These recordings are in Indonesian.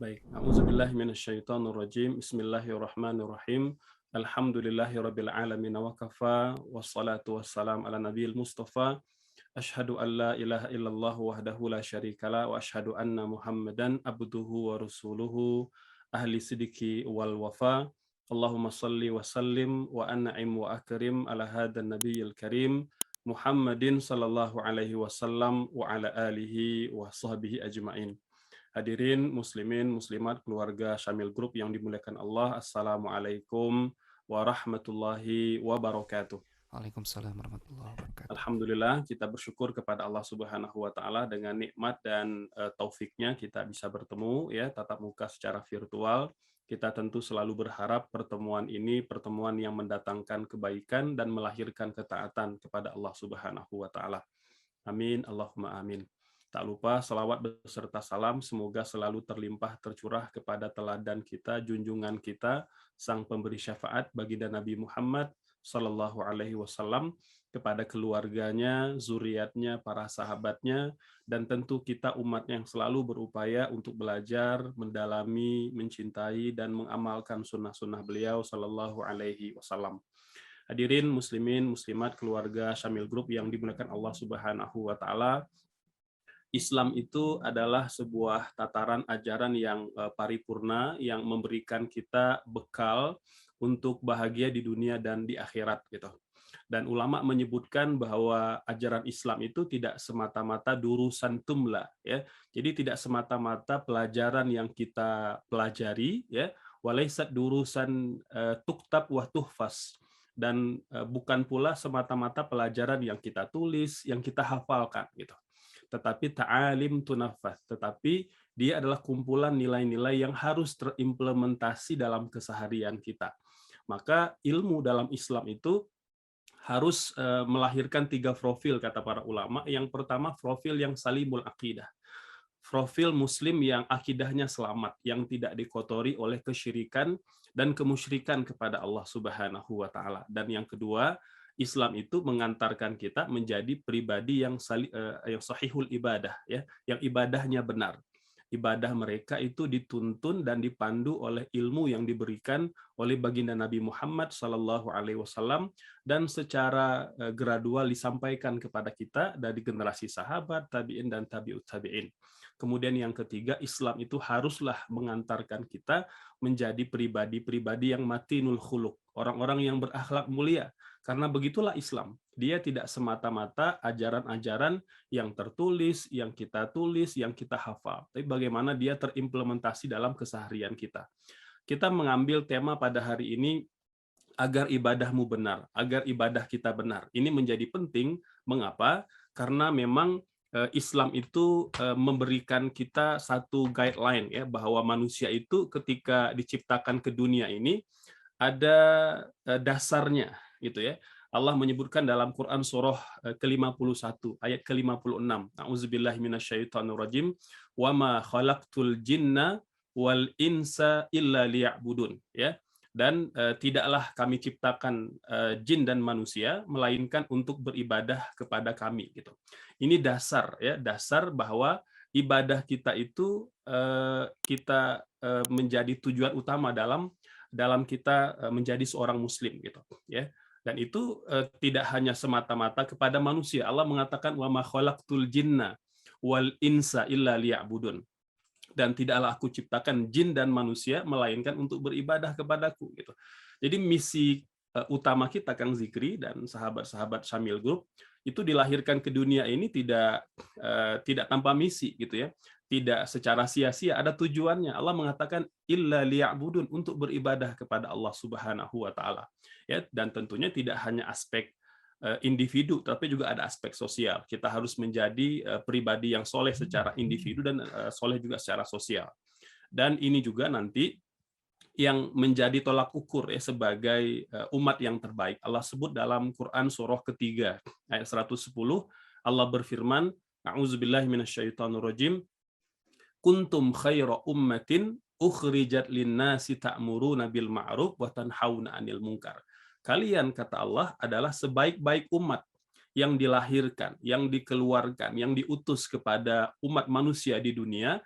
Baik, a'udzubillahi minasyaitonirrajim. Bismillahirrahmanirrahim. Alhamdulillahirabbil alamin wa kafa wassalatu wassalamu ala nabiyil mustafa. Asyhadu an la ilaha illallah wahdahu la syarikalah wa asyhadu anna Muhammadan abduhu wa rasuluhu ahli sidiki wal wafa. Allahumma salli wa sallim wa an'im wa akrim ala hadan nabiyil karim Muhammadin sallallahu alaihi wasallam wa ala alihi wa sahbihi ajmain. Hadirin muslimin, muslimat, keluarga Syamil Group yang dimuliakan Allah. Assalamualaikum warahmatullahi wabarakatuh. Waalaikumsalam warahmatullahi wabarakatuh. Alhamdulillah, kita bersyukur kepada Allah Subhanahu wa taala dengan nikmat dan taufiknya kita bisa bertemu ya tatap muka secara virtual. Kita tentu selalu berharap pertemuan ini pertemuan yang mendatangkan kebaikan dan melahirkan ketaatan kepada Allah Subhanahu wa taala. Amin, Allahumma amin. Tak lupa salawat beserta salam semoga selalu terlimpah tercurah kepada teladan kita, junjungan kita, sang pemberi syafaat baginda Nabi Muhammad Sallallahu Alaihi Wasallam, kepada keluarganya, zuriatnya, para sahabatnya, dan tentu kita umat yang selalu berupaya untuk belajar, mendalami, mencintai, dan mengamalkan sunnah-sunnah beliau Sallallahu Alaihi Wasallam. Hadirin muslimin, muslimat, keluarga Syamil Group yang dimuliakan Allah Subhanahu wa taala. Islam itu adalah sebuah tataran ajaran yang paripurna yang memberikan kita bekal untuk bahagia di dunia dan di akhirat gitu. Dan ulama menyebutkan bahwa ajaran Islam itu tidak semata-mata durusan tumla ya. Jadi tidak semata-mata pelajaran yang kita pelajari ya, walaisat durusan tuktab wa tuhfas, dan bukan pula semata-mata pelajaran yang kita tulis, yang kita hafalkan gitu. Tetapi ta'alim tunafas, tetapi dia adalah kumpulan nilai-nilai yang harus terimplementasi dalam keseharian kita. Maka ilmu dalam Islam itu harus melahirkan 3 profil kata para ulama. Yang pertama profil yang salimul akidah. Profil muslim yang akidahnya selamat, yang tidak dikotori oleh kesyirikan dan kemusyrikan kepada Allah Subhanahu wa taala. Dan yang kedua, Islam itu mengantarkan kita menjadi pribadi yang sahihul ibadah ya, yang ibadahnya benar. Ibadah mereka itu dituntun dan dipandu oleh ilmu yang diberikan oleh baginda Nabi Muhammad Sallallahu Alaihi Wasallam dan secara gradual disampaikan kepada kita dari generasi sahabat, tabiin dan tabiut tabiin. Kemudian yang ketiga, Islam itu haruslah mengantarkan kita menjadi pribadi-pribadi yang matinul khuluq, orang-orang yang berakhlak mulia. Karena begitulah Islam. Dia tidak semata-mata ajaran-ajaran yang tertulis, yang kita tulis, yang kita hafal. Tapi bagaimana dia terimplementasi dalam keseharian kita. Kita mengambil tema pada hari ini agar ibadahmu benar, agar ibadah kita benar. Ini menjadi penting. Mengapa? Karena memang Islam itu memberikan kita satu guideline ya, bahwa manusia itu ketika diciptakan ke dunia ini ada dasarnya gitu ya. Allah menyebutkan dalam Quran surah ke-51 ayat ke-56. A'udzubillahi minasyaitonirrajim. Wa ma khalaqtul jinna wal insa illa liya'budun ya. Dan tidaklah kami ciptakan jin dan manusia melainkan untuk beribadah kepada kami gitu. Ini dasar ya, dasar bahwa ibadah kita itu kita menjadi tujuan utama dalam kita menjadi seorang muslim gitu ya. Dan itu tidak hanya semata-mata kepada manusia. Allah mengatakan wa ma khalaqtul jinna wal insa illa liya'budun. Dan tidaklah aku ciptakan jin dan manusia melainkan untuk beribadah kepadaku gitu. Jadi misi utama kita Kang Zikri dan sahabat-sahabat Syamil Group itu dilahirkan ke dunia ini tidak tanpa misi gitu ya. Tidak secara sia-sia, ada tujuannya. Allah mengatakan illa liya'budun, untuk beribadah kepada Allah Subhanahu wa taala. Ya, dan tentunya tidak hanya aspek individu, tapi juga ada aspek sosial. Kita harus menjadi pribadi yang soleh secara individu dan soleh juga secara sosial. Dan ini juga nanti yang menjadi tolak ukur ya sebagai umat yang terbaik. Allah sebut dalam Quran surah ketiga ayat 110, Allah berfirman, A'udzubillahi minasyaitonirrajim, kuntum khaira ummatin ukhrijat linnasi ta'muruna bil ma'ruf wa tanhauna 'anil munkar. Kalian, kata Allah, adalah sebaik-baik umat yang dilahirkan, yang dikeluarkan, yang diutus kepada umat manusia di dunia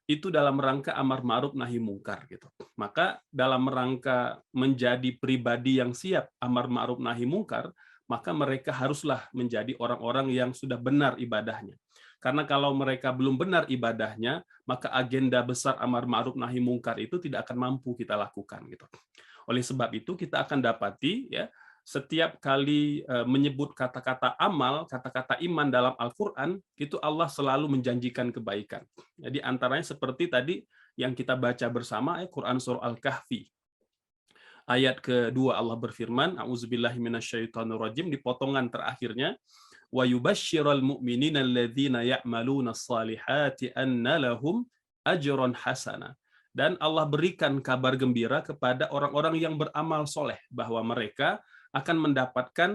itu dalam rangka amar ma'ruf nahi mungkar gitu. Maka dalam rangka menjadi pribadi yang siap amar ma'ruf nahi mungkar, maka mereka haruslah menjadi orang-orang yang sudah benar ibadahnya. Karena kalau mereka belum benar ibadahnya, maka agenda besar amar ma'ruf nahi mungkar itu tidak akan mampu kita lakukan gitu. Oleh sebab itu kita akan dapati ya, setiap kali menyebut kata-kata amal, kata-kata iman dalam Al-Qur'an, itu Allah selalu menjanjikan kebaikan. Jadi antaranya seperti tadi yang kita baca bersama Quran surah Al-Kahfi. Ayat kedua Allah berfirman, A'udzubillahi minasyaitonirrajim, di potongan terakhirnya, wa yubashsyiral mu'minina alladzina ya'maluna shalihati anna lahum ajran hasana. Dan Allah berikan kabar gembira kepada orang-orang yang beramal soleh bahwa mereka akan mendapatkan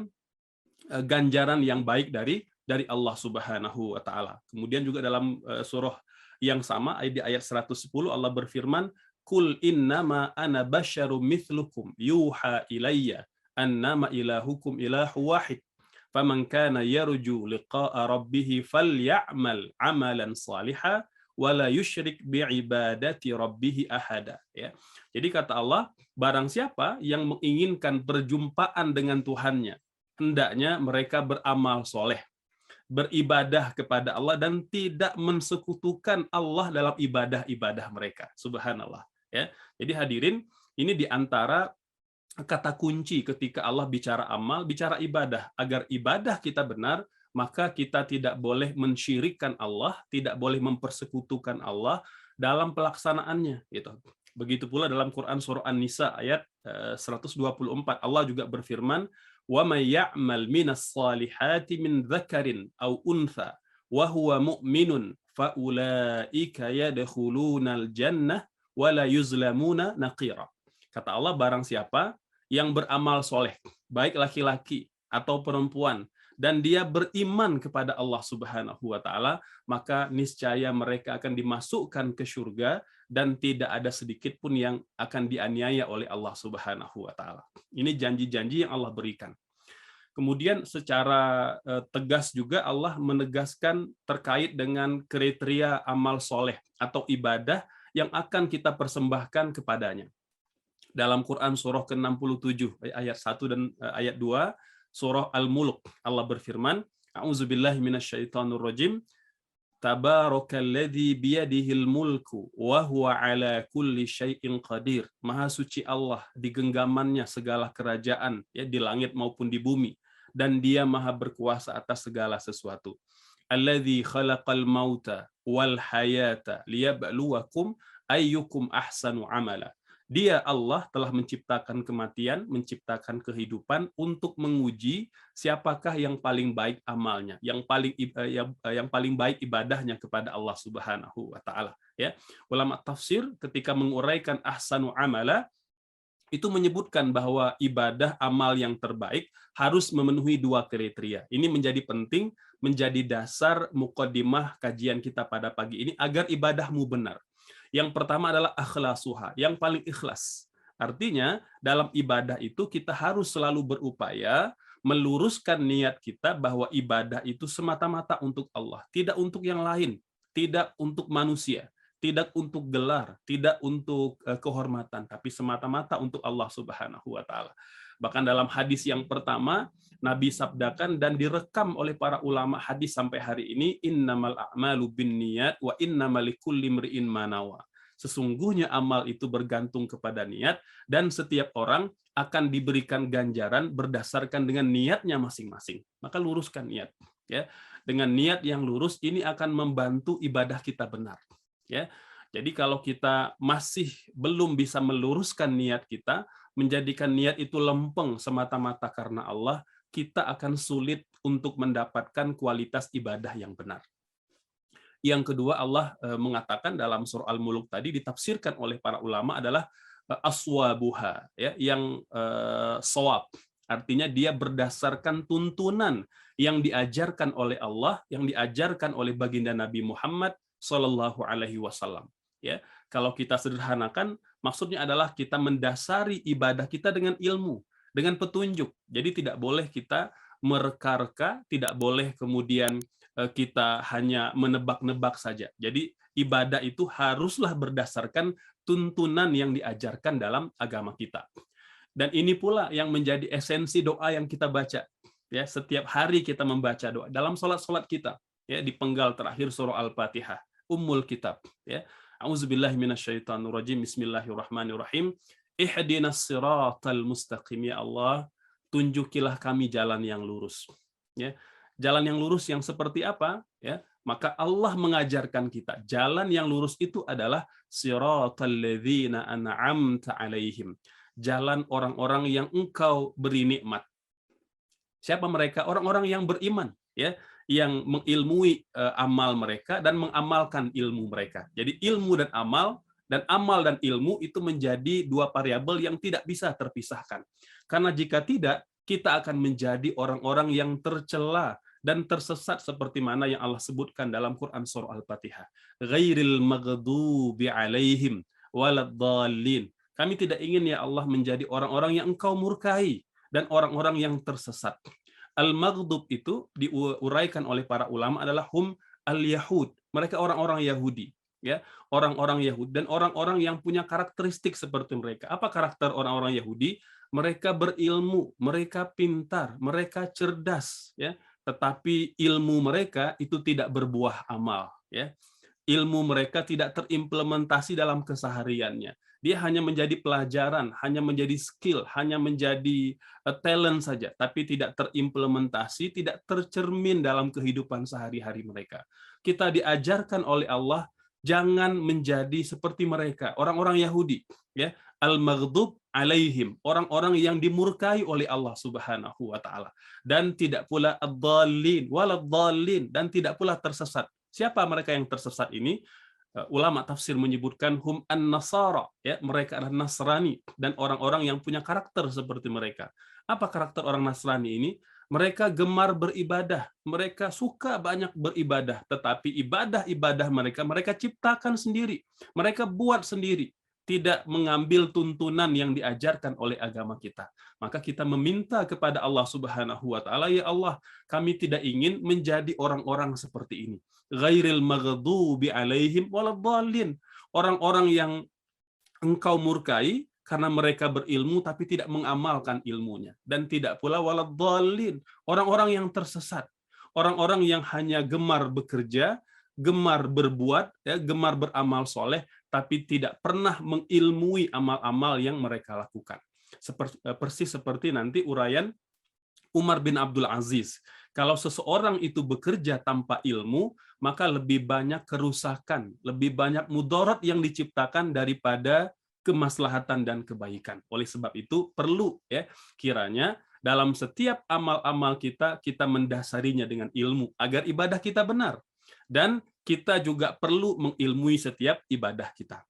ganjaran yang baik dari Allah Subhanahu wa taala. Kemudian juga dalam surah yang sama di ayat 110 Allah berfirman, "Qul innama ana basyarum mithlukum yuha ilayya annama ilahukum ilahu wahid. Faman kana yarju liqa'a rabbih falyamal 'amalan shalihan wala yusyrik bi'ibadati rabbih ahada." Ya. Jadi kata Allah, barang siapa yang menginginkan perjumpaan dengan Tuhannya, hendaknya mereka beramal soleh, beribadah kepada Allah dan tidak mensekutukan Allah dalam ibadah-ibadah mereka. Subhanallah. Ya. Jadi hadirin, ini di antara kata kunci ketika Allah bicara amal, bicara ibadah. Agar ibadah kita benar, maka kita tidak boleh mensyirikkan Allah, tidak boleh mempersekutukan Allah dalam pelaksanaannya. Gitu. Begitu pula dalam Quran surah An-Nisa ayat 124, Allah juga berfirman, wa may ya'mal minas salihati min dzakarin aw untha wa huwa mu'minun fa ulaika yadkhulunal jannah wa la yuzlamuna naqira. Kata Allah, barang siapa yang beramal soleh, baik laki-laki atau perempuan, dan dia beriman kepada Allah Subhanahu wa taala, maka niscaya mereka akan dimasukkan ke surga dan tidak ada sedikit pun yang akan dianiaya oleh Allah Subhanahu wa taala. Ini janji-janji yang Allah berikan. Kemudian secara tegas juga Allah menegaskan terkait dengan kriteria amal soleh atau ibadah yang akan kita persembahkan kepadanya. Dalam Quran surah ke-67 ayat 1 dan ayat 2, surah Al-Mulk, Allah berfirman, A'udzubillahi minasyaitonirrajim, Tabarakalladzi biyadihil mulku wa huwa ala kulli syai'in qadir. Maha suci Allah, di genggamannya segala kerajaan, ya, di langit maupun di bumi, dan Dia maha berkuasa atas segala sesuatu. Alladzi khalaqal mauta wal hayata liyabluwakum ayyukum ahsanu amala. Dia Allah telah menciptakan kematian, menciptakan kehidupan untuk menguji siapakah yang paling baik amalnya, yang paling baik ibadahnya kepada Allah Subhanahu wa taala, ya. Ulama tafsir ketika menguraikan ahsanu amala itu menyebutkan bahwa ibadah amal yang terbaik harus memenuhi dua kriteria. Ini menjadi penting, menjadi dasar muqaddimah kajian kita pada pagi ini agar ibadahmu benar. Yang pertama adalah akhlasuha, yang paling ikhlas. Artinya, dalam ibadah itu kita harus selalu berupaya meluruskan niat kita bahwa ibadah itu semata-mata untuk Allah, tidak untuk yang lain, tidak untuk manusia, tidak untuk gelar, tidak untuk kehormatan, tapi semata-mata untuk Allah Subhanahu wa taala. Bahkan dalam hadis yang pertama, Nabi sabdakan dan direkam oleh para ulama hadis sampai hari ini, innamal a'malu binniyat wa innamal likulli imri'in ma nawa. Sesungguhnya amal itu bergantung kepada niat dan setiap orang akan diberikan ganjaran berdasarkan dengan niatnya masing-masing. Maka luruskan niat, ya. Dengan niat yang lurus ini akan membantu ibadah kita benar, ya. Jadi kalau kita masih belum bisa meluruskan niat kita, menjadikan niat itu lempeng semata-mata karena Allah, kita akan sulit untuk mendapatkan kualitas ibadah yang benar. Yang kedua, Allah mengatakan dalam surah Al-Mulk tadi ditafsirkan oleh para ulama adalah aswabuha, ya, yang shawab. Artinya dia berdasarkan tuntunan yang diajarkan oleh Allah, yang diajarkan oleh baginda Nabi Muhammad Shallallahu Alaihi Wasallam. Ya, kalau kita sederhanakan, maksudnya adalah kita mendasari ibadah kita dengan ilmu, dengan petunjuk. Jadi tidak boleh kita mereka-reka, tidak boleh kemudian kita hanya menebak-nebak saja. Jadi ibadah itu haruslah berdasarkan tuntunan yang diajarkan dalam agama kita. Dan ini pula yang menjadi esensi doa yang kita baca. Ya, setiap hari kita membaca doa dalam salat-salat kita, ya, di penggal terakhir surah Al-Fatihah, ummul kitab, ya. A'udzubillahi minasyaitonirrajim. Bismillahirrahmanirrahim. Ihdinas siratal mustaqim, ya Allah, tunjukilah kami jalan yang lurus. Ya. Jalan yang lurus yang seperti apa? Ya, maka Allah mengajarkan kita jalan yang lurus itu adalah siratal ladzina an'amta alaihim. Jalan orang-orang yang engkau beri nikmat. Siapa mereka? Orang-orang yang beriman, ya, yang mengilmui amal mereka dan mengamalkan ilmu mereka. Jadi ilmu dan amal dan ilmu itu menjadi dua variabel yang tidak bisa terpisahkan. Karena jika tidak, kita akan menjadi orang-orang yang tercela dan tersesat seperti mana yang Allah sebutkan dalam Quran surah Al-Fatihah. Ghairil maghdubi alaihim waladdallin. Kami tidak ingin, ya Allah, menjadi orang-orang yang engkau murkai dan orang-orang yang tersesat. Al-maghdub itu diuraikan oleh para ulama adalah hum al-yahud. Mereka orang-orang Yahudi, ya, orang-orang Yahudi dan orang-orang yang punya karakteristik seperti mereka. Apa karakter orang-orang Yahudi? Mereka berilmu, mereka pintar, mereka cerdas, ya, tetapi ilmu mereka itu tidak berbuah amal, ya. Ilmu mereka tidak terimplementasi dalam kesehariannya. Dia hanya menjadi pelajaran, hanya menjadi skill, hanya menjadi talent saja, tapi tidak terimplementasi, tidak tercermin dalam kehidupan sehari-hari mereka. Kita diajarkan oleh Allah jangan menjadi seperti mereka, orang-orang Yahudi, ya, al-maghdub alaihim, orang-orang yang dimurkai oleh Allah Subhanahu wa taala, dan tidak pula ad-dhallin walad-dhallin, dan tidak pula tersesat. Siapa mereka yang tersesat ini? Ulama tafsir menyebutkan hum an-nasara, ya, mereka adalah Nasrani dan orang-orang yang punya karakter seperti mereka. Apa karakter orang Nasrani ini? Mereka gemar beribadah, mereka suka banyak beribadah, tetapi ibadah-ibadah mereka ciptakan sendiri, mereka buat sendiri, tidak mengambil tuntunan yang diajarkan oleh agama kita. Maka kita meminta kepada Allah Subhanahu wa taala, ya Allah, kami tidak ingin menjadi orang-orang seperti ini. Ghairil maghdubi alaihim waladdallin. Orang-orang yang engkau murkai karena mereka berilmu tapi tidak mengamalkan ilmunya, dan tidak pula waladdallin, orang-orang yang tersesat, orang-orang yang hanya gemar bekerja, gemar berbuat, ya, gemar beramal soleh, tapi tidak pernah mengilmui amal-amal yang mereka lakukan. Persis seperti nanti uraian Umar bin Abdul Aziz. Kalau seseorang itu bekerja tanpa ilmu, maka lebih banyak kerusakan, lebih banyak mudarat yang diciptakan daripada kemaslahatan dan kebaikan. Oleh sebab itu perlu, ya, kiranya dalam setiap amal-amal kita mendasarinya dengan ilmu agar ibadah kita benar, dan kita juga perlu mengilmui setiap ibadah kita.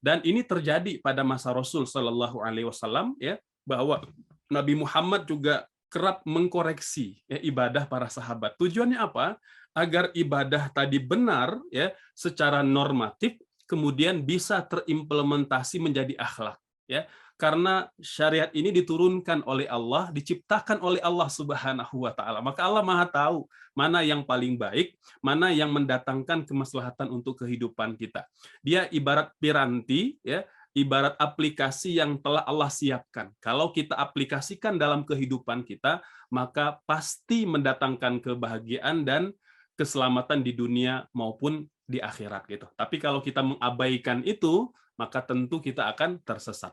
Dan ini terjadi pada masa Rasul Shallallahu Alaihi Wasallam, ya, bahwa Nabi Muhammad juga kerap mengkoreksi, ya, ibadah para sahabat. Tujuannya apa? Agar ibadah tadi benar, ya, secara normatif, kemudian bisa terimplementasi menjadi akhlak, ya. Karena syariat ini diturunkan oleh Allah, diciptakan oleh Allah Subhanahu wa taala. Maka Allah Maha tahu mana yang paling baik, mana yang mendatangkan kemaslahatan untuk kehidupan kita. Dia ibarat piranti, ya, ibarat aplikasi yang telah Allah siapkan. Kalau kita aplikasikan dalam kehidupan kita, maka pasti mendatangkan kebahagiaan dan keselamatan di dunia maupun di akhirat, gitu. Tapi kalau kita mengabaikan itu, maka tentu kita akan tersesat.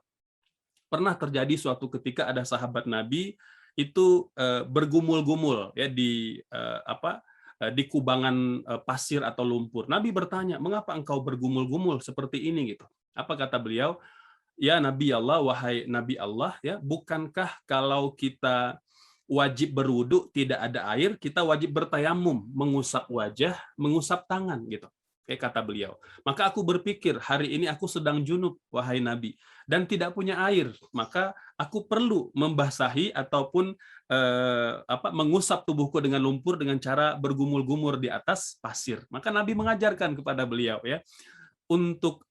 Pernah terjadi suatu ketika ada sahabat Nabi itu bergumul-gumul, ya, di kubangan pasir atau lumpur. Nabi bertanya, "Mengapa engkau bergumul-gumul seperti ini?" gitu. Apa kata beliau? "Ya Nabi Allah, wahai Nabi Allah, ya, bukankah kalau kita wajib berwudu tidak ada air, kita wajib bertayamum, mengusap wajah, mengusap tangan," gitu. Kata beliau. Maka aku berpikir, hari ini aku sedang junub, wahai Nabi, dan tidak punya air, maka aku perlu membasahi ataupun mengusap tubuhku dengan lumpur dengan cara bergumul-gumur di atas pasir. Maka Nabi mengajarkan kepada beliau, ya, untuk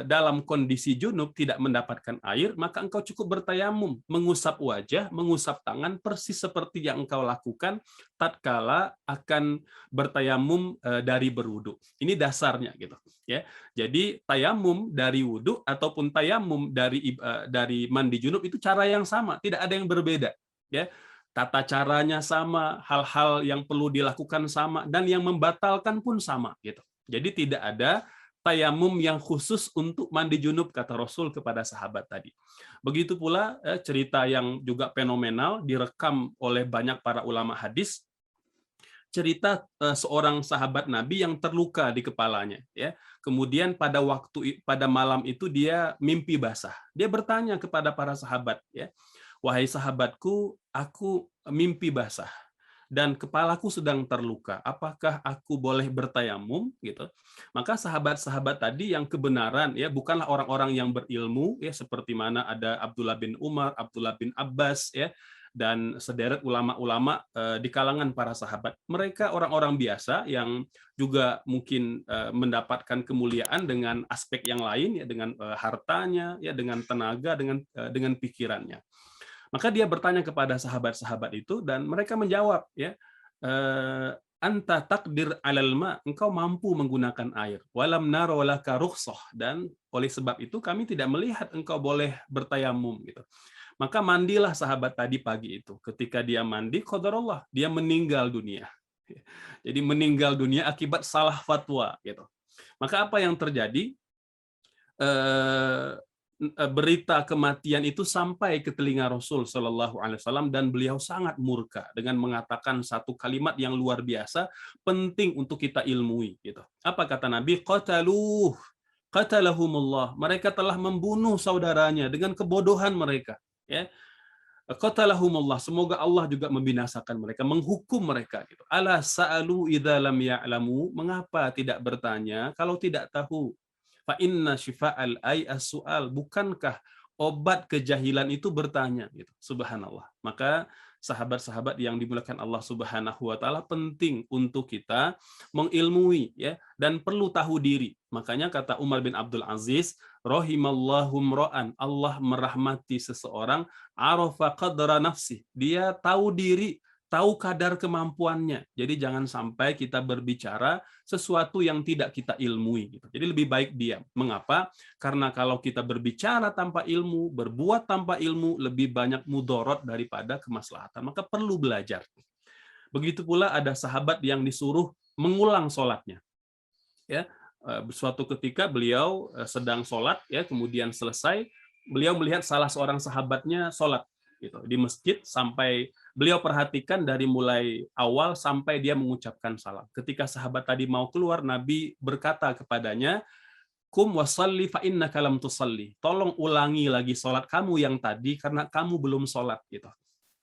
dalam kondisi junub tidak mendapatkan air, maka engkau cukup bertayamum, mengusap wajah, mengusap tangan, persis seperti yang engkau lakukan tatkala akan bertayamum dari berwudu. Ini dasarnya gitu ya. Jadi tayamum dari wudu ataupun tayamum dari mandi junub itu cara yang sama, tidak ada yang berbeda ya. Tata caranya sama, hal-hal yang perlu dilakukan sama, dan yang membatalkan pun sama gitu. Jadi tidak ada tayamum yang khusus untuk mandi junub, kata Rasul kepada sahabat tadi. Begitu pula cerita yang juga fenomenal direkam oleh banyak para ulama hadis, cerita seorang sahabat Nabi yang terluka di kepalanya ya. Kemudian pada malam itu dia mimpi basah. Dia bertanya kepada para sahabat ya, "Wahai sahabatku, aku mimpi basah dan kepalaku sedang terluka. Apakah aku boleh bertayamum?" gitu. Maka sahabat-sahabat tadi yang kebenaran ya, bukanlah orang-orang yang berilmu ya, seperti mana ada Abdullah bin Umar, Abdullah bin Abbas ya, dan sederet ulama-ulama di kalangan para sahabat. Mereka orang-orang biasa yang juga mungkin mendapatkan kemuliaan dengan aspek yang lain ya, dengan hartanya ya, dengan tenaga, dengan pikirannya. Maka dia bertanya kepada sahabat-sahabat itu dan mereka menjawab ya, anta takdir alal ma, engkau mampu menggunakan air, walam naro laka rukhsah, dan oleh sebab itu kami tidak melihat engkau boleh bertayamum gitu. Maka mandilah sahabat tadi pagi itu. Ketika dia mandi, qadarullah, dia meninggal dunia. Jadi meninggal dunia akibat salah fatwa gitu. Maka apa yang terjadi? Berita kematian itu sampai ke telinga Rasul Shallallahu Alaihi Wasallam dan beliau sangat murka dengan mengatakan satu kalimat yang luar biasa penting untuk kita ilmui. Gitu. Apa kata Nabi? Qatalahumullah. Mereka telah membunuh saudaranya dengan kebodohan mereka. Ya. Qatalahumullah. Semoga Allah juga membinasakan mereka, menghukum mereka. Gitu. Ala sa'alu idza lam ya'lamu. Mengapa tidak bertanya kalau tidak tahu? Fa inna syifa'al ay as-su'al, bukankah obat kejahilan itu bertanya gitu. Subhanallah. Maka sahabat-sahabat yang dimuliakan Allah Subhanahu wa taala, penting untuk kita mengilmui ya, dan perlu tahu diri. Makanya kata Umar bin Abdul Aziz, rahimallahu mra'an, Allah merahmati seseorang arafa qadra nafsi. Dia tahu diri, tahu kadar kemampuannya. Jadi jangan sampai kita berbicara sesuatu yang tidak kita ilmui. Gitu. Jadi lebih baik diam. Mengapa? Karena kalau kita berbicara tanpa ilmu, berbuat tanpa ilmu, lebih banyak mudorot daripada kemaslahatan. Maka perlu belajar. Begitu pula ada sahabat yang disuruh mengulang sholatnya. Ya, suatu ketika beliau sedang sholat, ya, kemudian selesai, beliau melihat salah seorang sahabatnya sholat gitu di masjid sampai beliau perhatikan dari mulai awal sampai dia mengucapkan salam. Ketika sahabat tadi mau keluar, Nabi berkata kepadanya, "Kum wasalli fa innaka lam tusalli." Tolong ulangi lagi sholat kamu yang tadi karena kamu belum sholat gitu.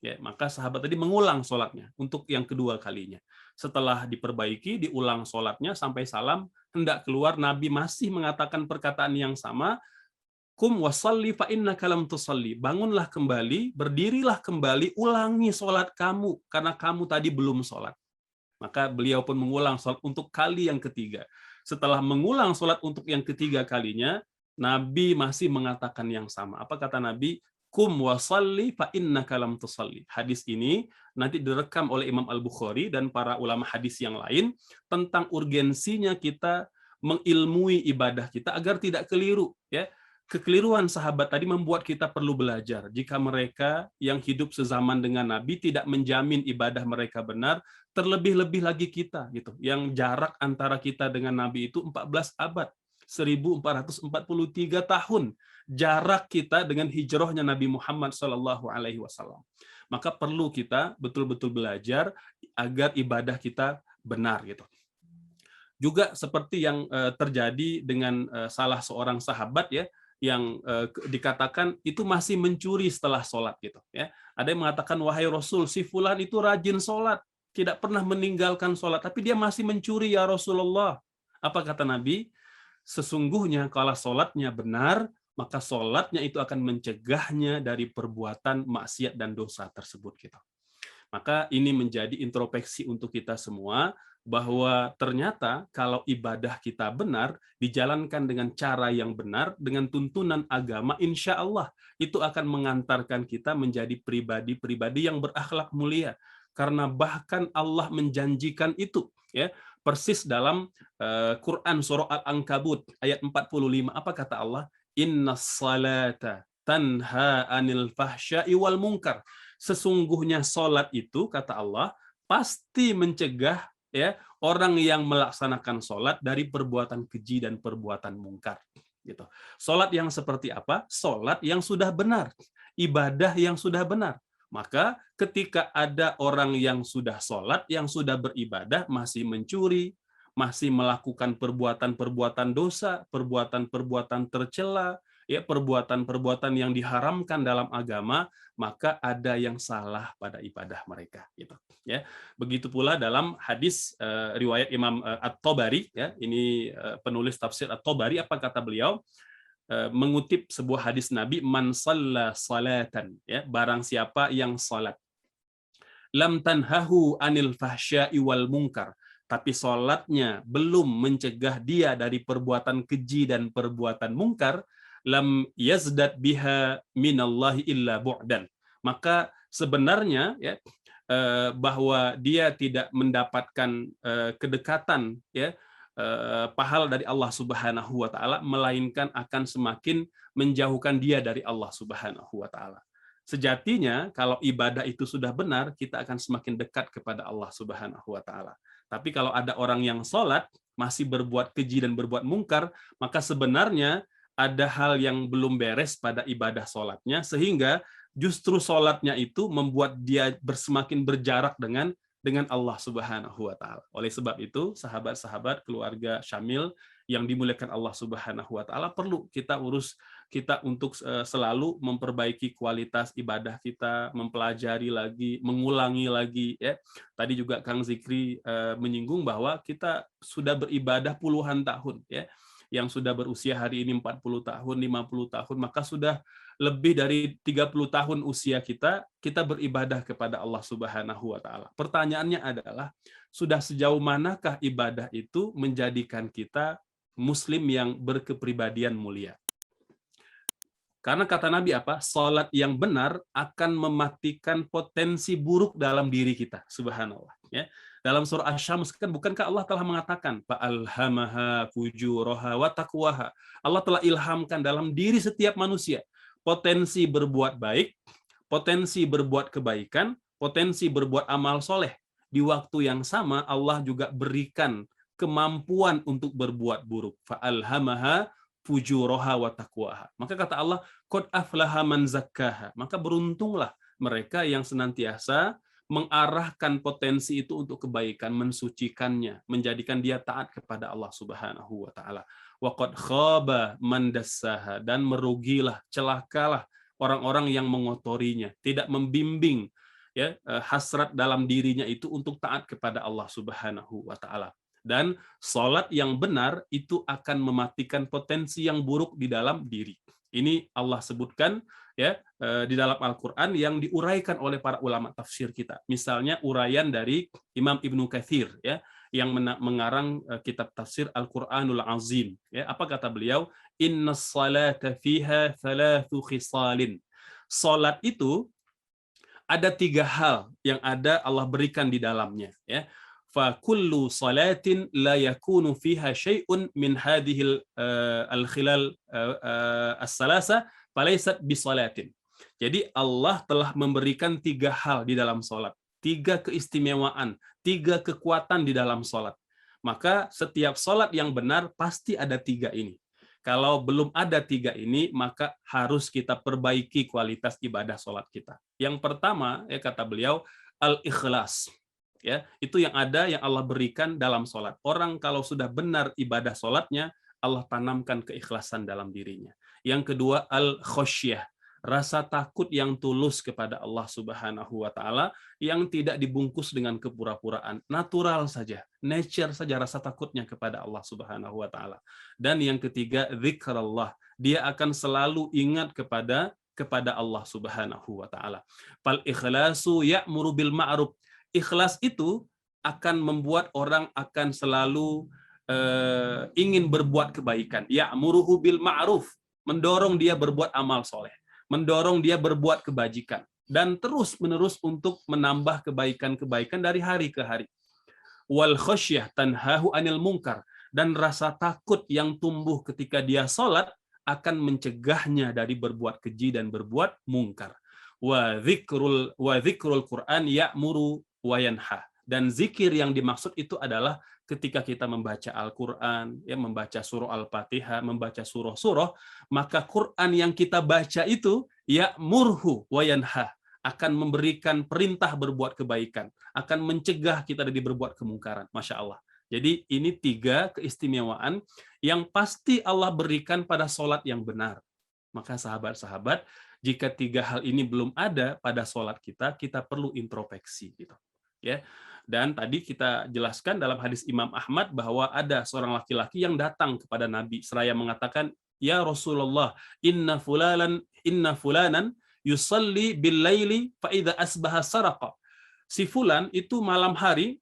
Ya, maka sahabat tadi mengulang sholatnya untuk yang kedua kalinya. Setelah diperbaiki, diulang sholatnya sampai salam, hendak keluar, Nabi masih mengatakan perkataan yang sama, "Kum wasalli fa innaka lam tusalli." Bangunlah kembali, berdirilah kembali, ulangi sholat kamu karena kamu tadi belum sholat. Maka beliau pun mengulang sholat untuk kali yang ketiga. Setelah mengulang sholat untuk yang ketiga kalinya, Nabi masih mengatakan yang sama. Apa kata Nabi? Kum wasalli fa innaka lam tusalli. Hadis ini nanti direkam oleh Imam Al-Bukhari dan para ulama hadis yang lain tentang urgensinya kita mengilmui ibadah kita agar tidak keliru, ya. Kekeliruan sahabat tadi membuat kita perlu belajar. Jika mereka yang hidup sezaman dengan Nabi tidak menjamin ibadah mereka benar, terlebih-lebih lagi kita gitu. Yang jarak antara kita dengan Nabi itu 14 abad, 1443 tahun. Jarak kita dengan hijrahnya Nabi Muhammad SAW. Maka perlu kita betul-betul belajar agar ibadah kita benar gitu. Juga seperti yang terjadi dengan salah seorang sahabat ya, yang dikatakan itu masih mencuri setelah sholat gitu ya. Ada yang mengatakan, wahai Rasul, si fulan itu rajin sholat, tidak pernah meninggalkan sholat, tapi dia masih mencuri ya Rasulullah. Apa kata Nabi? Sesungguhnya kalau sholatnya benar, maka sholatnya itu akan mencegahnya dari perbuatan maksiat dan dosa tersebut gitu. Maka ini menjadi introspeksi untuk kita semua. bahwa ternyata kalau ibadah kita benar, dijalankan dengan cara yang benar, dengan tuntunan agama, insya Allah itu akan mengantarkan kita menjadi pribadi-pribadi yang berakhlak mulia. Karena bahkan Allah menjanjikan itu, ya, persis dalam Quran surah Al-Ankabut ayat 45. Apa kata Allah? Innas salata tanha anil fahsya'i wal munkar. Sesungguhnya salat itu, kata Allah, pasti mencegah, ya, orang yang melaksanakan sholat dari perbuatan keji dan perbuatan mungkar. Gitu. Sholat yang seperti apa? Sholat yang sudah benar, ibadah yang sudah benar. Maka ketika ada orang yang sudah sholat, yang sudah beribadah, masih mencuri, masih melakukan perbuatan-perbuatan dosa, perbuatan-perbuatan tercela, ya, perbuatan-perbuatan yang diharamkan dalam agama, maka ada yang salah pada ibadah mereka. Gitu. Ya. Begitu pula dalam hadis riwayat Imam At-Tabari, ya, ini penulis tafsir At-Tabari, apa kata beliau? Mengutip sebuah hadis Nabi, man shalla salatan, ya, barang siapa yang salat, lam tanhahu anil fahsya'i wal munkar, tapi salatnya belum mencegah dia dari perbuatan keji dan perbuatan mungkar, lam yazdad biha minallahi illa bu'dan. Maka sebenarnya, ya, bahwa dia tidak mendapatkan kedekatan, ya, pahala dari Allah Subhanahu wa taala, melainkan akan semakin menjauhkan dia dari Allah Subhanahu wa taala. Sejatinya kalau ibadah itu sudah benar, kita akan semakin dekat kepada Allah Subhanahu wa taala. Tapi kalau ada orang yang sholat masih berbuat keji dan berbuat mungkar, maka sebenarnya ada hal yang belum beres pada ibadah sholatnya, sehingga justru sholatnya itu membuat dia semakin berjarak dengan Allah Subhanahu wa taala. Oleh sebab itu, sahabat-sahabat keluarga Syamil yang dimuliakan Allah Subhanahu wa taala, perlu kita untuk selalu memperbaiki kualitas ibadah kita, mempelajari lagi, mengulangi lagi, ya. Tadi juga Kang Zikri menyinggung bahwa kita sudah beribadah puluhan tahun, ya. Yang sudah berusia hari ini 40 tahun, 50 tahun, maka sudah lebih dari 30 tahun usia kita beribadah kepada Allah Subhanahu wa taala. Pertanyaannya adalah, sudah sejauh manakah ibadah itu menjadikan kita muslim yang berkepribadian mulia? Karena kata Nabi apa? Salat yang benar akan mematikan potensi buruk dalam diri kita. Subhanallah. Ya. Dalam surah Asy-Syams kan, bukankah Allah telah mengatakan, fa'alhamaha fujuraha wa taqwaha. Allah telah ilhamkan dalam diri setiap manusia potensi berbuat baik, potensi berbuat kebaikan, potensi berbuat amal soleh. Di waktu yang sama Allah juga berikan kemampuan untuk berbuat buruk. Fa'alhamaha fujuraha wa taqwaha. Maka kata Allah, qad aflaha man zakkaha. Maka beruntunglah mereka yang senantiasa mengarahkan potensi itu untuk kebaikan, mensucikannya, menjadikan dia taat kepada Allah Subhanahu wa taala. Wa qad khaba man dassaha, dan merugilah, celakalah orang-orang yang mengotorinya, tidak membimbing, ya, hasrat dalam dirinya itu untuk taat kepada Allah Subhanahu wa taala. Dan salat yang benar itu akan mematikan potensi yang buruk di dalam diri. Ini Allah sebutkan, ya, di dalam Al-Qur'an yang diuraikan oleh para ulama tafsir kita. Misalnya uraian dari Imam Ibnu Katsir, ya, yang mengarang kitab tafsir Al-Qur'anul Azim, ya. Apa kata beliau? Innas salata fiha thalathu khisalin. Salat itu ada 3 hal yang ada Allah berikan di dalamnya, ya. Fa kullu salatin la yakunu fiha syai'un min hadhil al-khilal as-salasa falaysat bisalatin. Jadi Allah telah memberikan 3 hal di dalam salat, 3 keistimewaan, 3 kekuatan di dalam salat. Maka setiap salat yang benar pasti ada 3 ini. Kalau belum ada 3 ini, maka harus kita perbaiki kualitas ibadah salat kita. Yang pertama, ya, kata beliau, al-ikhlas. Ya, itu yang ada, yang Allah berikan dalam sholat. Orang kalau sudah benar ibadah sholatnya, Allah tanamkan keikhlasan dalam dirinya. Yang kedua, al-khosyah, rasa takut yang tulus kepada Allah Subhanahu wa taala, yang tidak dibungkus dengan kepura-puraan, natural saja, nature saja rasa takutnya kepada Allah Subhanahu wa taala. Dan yang ketiga, zikrullah, dia akan selalu ingat kepada Allah Subhanahu wa taala. Fal ikhlasu ya'muru bil ma'ruf. Ikhlas itu akan membuat orang akan selalu ingin berbuat kebaikan. Ya'muruhu bil ma'ruf, mendorong dia berbuat amal soleh, mendorong dia berbuat kebajikan, dan terus-menerus untuk menambah kebaikan-kebaikan dari hari ke hari. Wal khasyah tanhahu anil munkar, dan rasa takut yang tumbuh ketika dia sholat akan mencegahnya dari berbuat keji dan berbuat mungkar. Wa dzikrul Qur'an ya'muru wa yanha. Dan zikir yang dimaksud itu adalah ketika kita membaca Al-Qur'an, ya, membaca surah Al-Fatihah, membaca surah-surah, maka Qur'an yang kita baca itu ya'murhu wa yanha, akan memberikan perintah berbuat kebaikan, akan mencegah kita dari berbuat kemungkaran. Masya Allah. Jadi ini 3 keistimewaan yang pasti Allah berikan pada sholat yang benar. Maka sahabat-sahabat, jika 3 hal ini belum ada pada sholat kita, kita perlu introspeksi, gitu. Ya. Dan tadi kita jelaskan dalam hadis Imam Ahmad bahwa ada seorang laki-laki yang datang kepada Nabi seraya mengatakan, "Ya Rasulullah, inna fulanan yusalli bil laili fa idza asbaha saraqa." Si fulan itu malam hari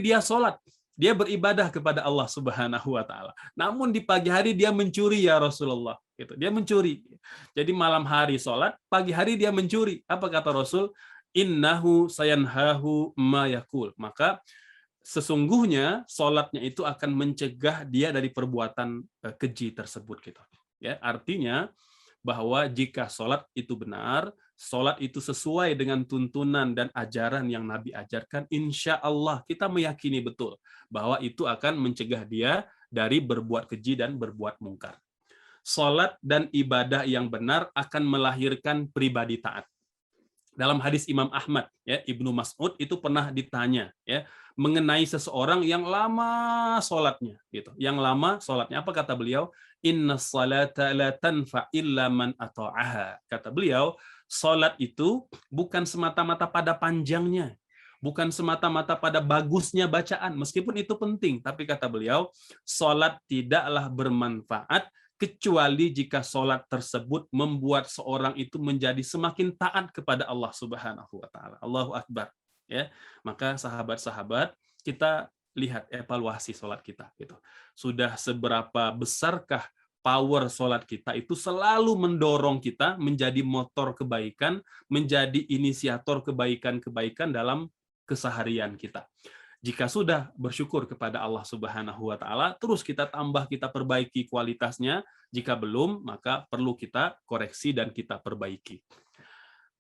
dia sholat, dia beribadah kepada Allah Subhanahu wa taala. Namun di pagi hari dia mencuri ya Rasulullah, gitu. Dia mencuri. Jadi malam hari sholat, pagi hari dia mencuri. Apa kata Rasul? Innahu sayanhahu ma yakul. Maka sesungguhnya sholatnya itu akan mencegah dia dari perbuatan keji tersebut, gitu. Ya, artinya bahwa jika sholat itu benar, sholat itu sesuai dengan tuntunan dan ajaran yang Nabi ajarkan, insya Allah kita meyakini betul bahwa itu akan mencegah dia dari berbuat keji dan berbuat mungkar. Sholat dan ibadah yang benar akan melahirkan pribadi taat. Dalam hadis Imam Ahmad, ya, Ibnu Mas'ud itu pernah ditanya, ya, mengenai seseorang yang lama sholatnya, gitu. Yang lama sholatnya, apa kata beliau? Inna salata la tanfa illa man ata'aha. Kata beliau, sholat itu bukan semata-mata pada panjangnya, bukan semata-mata pada bagusnya bacaan, meskipun itu penting, tapi kata beliau, sholat tidaklah bermanfaat kecuali jika sholat tersebut membuat seorang itu menjadi semakin taat kepada Allah Subhanahu wa taala. Allahu Akbar. Ya. Maka sahabat-sahabat, kita lihat evaluasi sholat kita, gitu. Sudah seberapa besarkah power sholat kita itu selalu mendorong kita menjadi motor kebaikan, menjadi inisiator kebaikan-kebaikan dalam keseharian kita. Jika sudah, bersyukur kepada Allah Subhanahu wa taala, terus kita tambah, kita perbaiki kualitasnya. Jika belum, maka perlu kita koreksi dan kita perbaiki.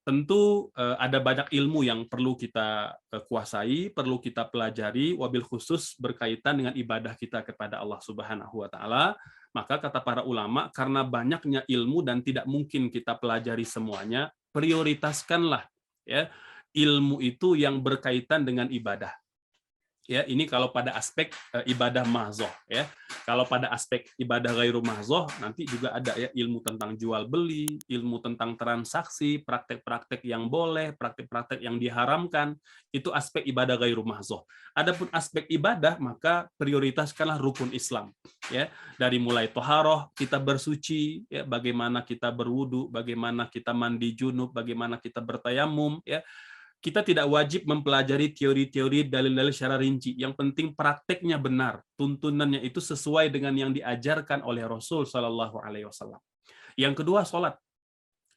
Tentu ada banyak ilmu yang perlu kita kuasai, perlu kita pelajari, wabil khusus berkaitan dengan ibadah kita kepada Allah Subhanahu wa taala. Maka kata para ulama, karena banyaknya ilmu dan tidak mungkin kita pelajari semuanya, prioritaskanlah, ya, ilmu itu yang berkaitan dengan ibadah. Ya, ini kalau pada aspek ibadah mahzoh, ya. Kalau pada aspek ibadah ghairu mahzoh, nanti juga ada, ya, ilmu tentang jual beli, ilmu tentang transaksi, praktek-praktek yang boleh, praktek-praktek yang diharamkan, itu aspek ibadah ghairu mahzoh. Adapun aspek ibadah, maka prioritaskanlah rukun Islam, ya. Dari mulai toharoh, kita bersuci, ya, bagaimana kita berwudu, bagaimana kita mandi junub, bagaimana kita bertayamum, ya. Kita tidak wajib mempelajari teori-teori dalil-dalil secara rinci. Yang penting prakteknya benar, tuntunannya itu sesuai dengan yang diajarkan oleh Rasul Shallallahu Alaihi Wasallam. Yang kedua, sholat.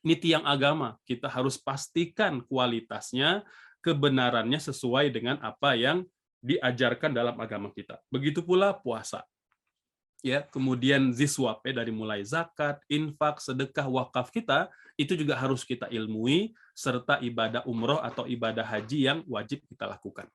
Ini tiang agama. Kita harus pastikan kualitasnya, kebenarannya sesuai dengan apa yang diajarkan dalam agama kita. Begitu pula puasa. Ya, kemudian ziswab, ya, dari mulai zakat, infak, sedekah, wakaf kita, itu juga harus kita ilmui, serta ibadah umroh atau ibadah haji yang wajib kita lakukan.